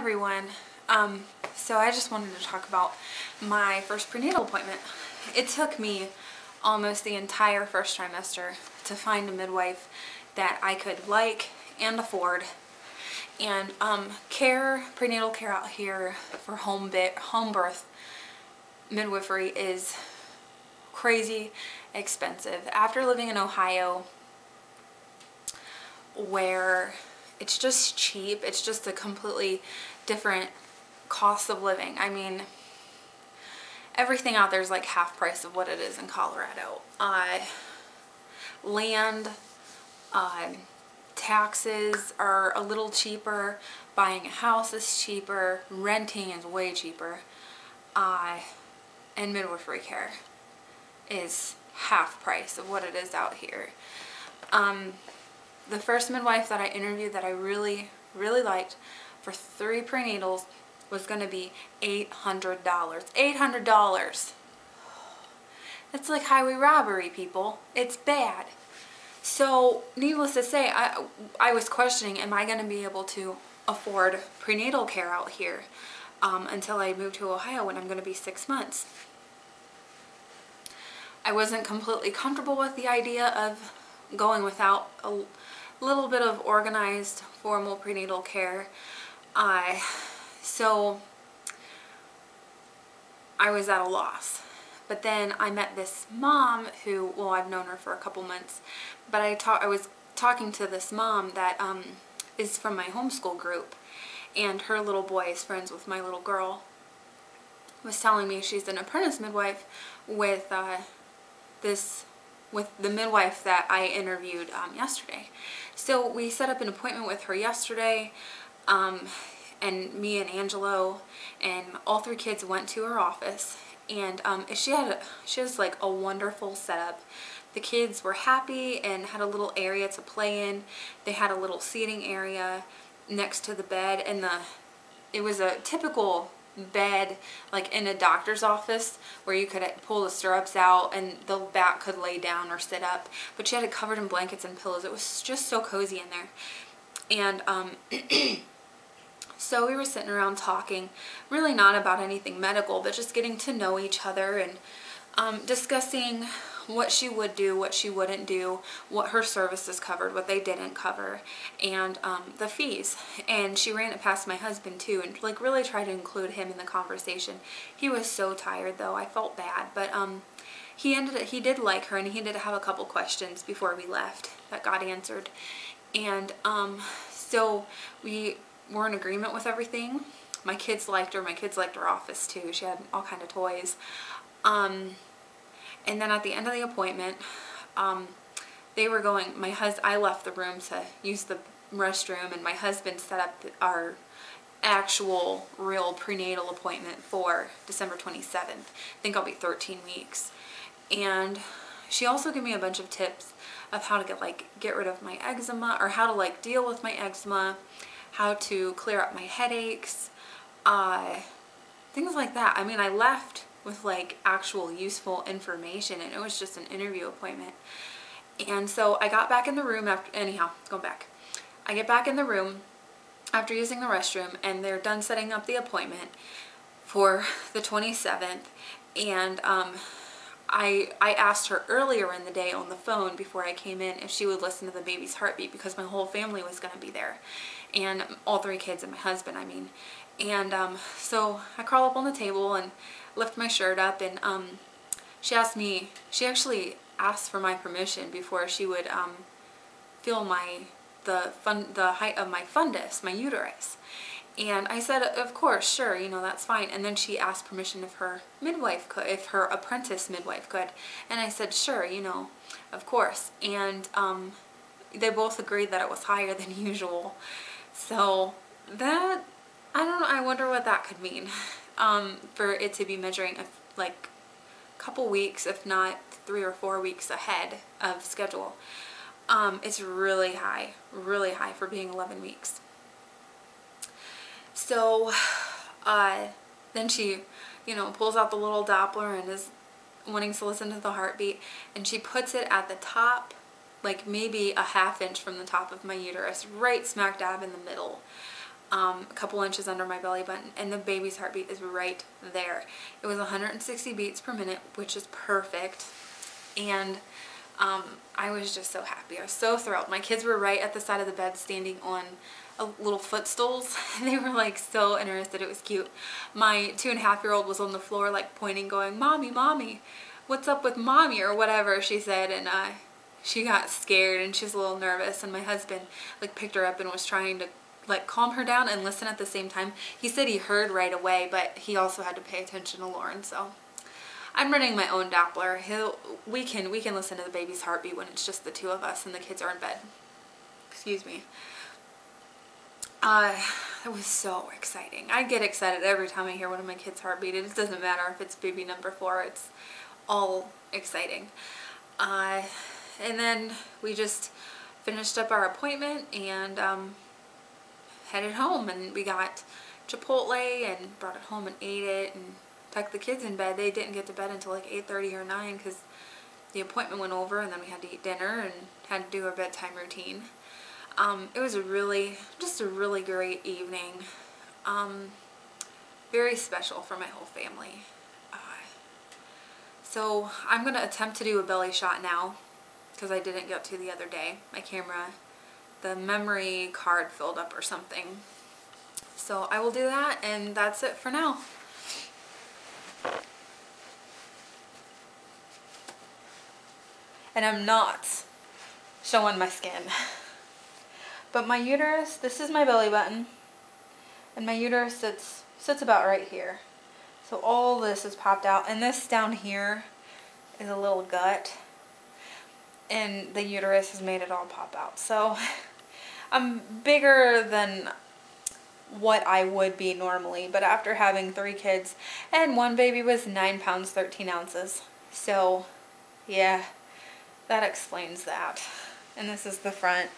everyone. So I just wanted to talk about my first prenatal appointment. It took me almost the entire first trimester to find a midwife that I could like and afford. And prenatal care out here for home birth midwifery is crazy expensive. After living in Ohio, where it's just cheap, it's just a completely different cost of living. I mean, everything out there is like half price of what it is in Colorado. Land, taxes are a little cheaper, buying a house is cheaper, renting is way cheaper, and midwifery care is half price of what it is out here. The first midwife that I interviewed that I really liked for 3 prenatals was going to be $800. $800! That's like highway robbery, people. It's bad. So, needless to say, I was questioning, am I going to be able to afford prenatal care out here until I move to Ohio when I'm going to be 6 months. I wasn't completely comfortable with the idea of going without a little bit of organized, formal prenatal care. So I was at a loss. But then I met this mom who, well, I've known her for a couple months, but I was talking to this mom that is from my homeschool group, and her little boy is friends with my little girl. Was telling me she's an apprentice midwife with the midwife that I interviewed yesterday. So we set up an appointment with her yesterday, and me and Angelo and all 3 kids went to her office, and she has like a wonderful setup. The kids were happy and had a little area to play in. They had a little seating area next to the bed, and it was a typical bed like in a doctor's office where you could pull the stirrups out and the back could lay down or sit up, but she had it covered in blankets and pillows. It was just so cozy in there. And so we were sitting around talking, really not about anything medical, but just getting to know each other and discussing what she would do, what she wouldn't do, what her services covered, what they didn't cover, and the fees. And she ran it past my husband too, and like really tried to include him in the conversation. He was so tired though, I felt bad, but he did like her, and he did have a couple questions before we left that got answered. And so we were in agreement with everything. My kids liked her. My kids liked her office too. She had all kind of toys. And then at the end of the appointment, they were going, I left the room to use the restroom, and my husband set up our actual real prenatal appointment for December 27th. I think I'll be 13 weeks. And she also gave me a bunch of tips of how to get rid of my eczema, or how to deal with my eczema, how to clear up my headaches, things like that. I mean, I left with actual useful information, and it was just an interview appointment. And so I got back in the room I get back in the room after using the restroom, and they're done setting up the appointment for the 27th. And I asked her earlier in the day on the phone before I came in if she would listen to the baby's heartbeat, because my whole family was going to be there, and all 3 kids and my husband, I mean. And so I crawl up on the table and lift my shirt up, and she actually asked for my permission before she would feel the height of my fundus, my uterus. And I said, of course, sure, that's fine. And then she asked permission if her apprentice midwife could. And I said, sure, of course. And they both agreed that it was higher than usual. So that, I don't know, I wonder what that could mean. For it to be measuring a couple weeks, if not 3 or 4 weeks ahead of schedule. It's really high for being 11 weeks. So then she, pulls out the little Doppler and is wanting to listen to the heartbeat, and she puts it at the top, maybe a ½ inch from the top of my uterus, right smack dab in the middle. a couple inches under my belly button, and the baby's heartbeat is right there. It was 160 beats per minute, which is perfect. And I was just so happy. I was so thrilled. My kids were right at the side of the bed standing on little footstools. They were like so interested. It was cute. My 2.5-year-old was on the floor like pointing, going, "Mommy, mommy, what's up with mommy?" or whatever she said. And she got scared and she was a little nervous, and my husband like picked her up and was trying to like calm her down and listen at the same time. He said he heard right away, but he also had to pay attention to Lauren. So I'm running my own Doppler. We can listen to the baby's heartbeat when it's just the two of us and the kids are in bed. Excuse me. It was so exciting. I get excited every time I hear one of my kids' heartbeat. It doesn't matter if it's baby number 4. It's all exciting. And then we just finished up our appointment and headed home, and we got Chipotle and brought it home and ate it and tucked the kids in bed. They didn't get to bed until like 8:30 or 9 because the appointment went over, and then we had to eat dinner and had to do our bedtime routine. It was just a really great evening. Very special for my whole family. So I'm going to attempt to do a belly shot now because I didn't get to the other day. My camera, the memory card filled up or something. So I will do that, and that's it for now. And I'm not showing my skin. But my uterus, this is my belly button, and my uterus sits about right here. So all this is popped out, and this down here is a little gut, and the uterus has made it all pop out. So I'm bigger than what I would be normally, but after having 3 kids, and one baby was 9 pounds 13 ounces. So yeah, that explains that. And this is the front.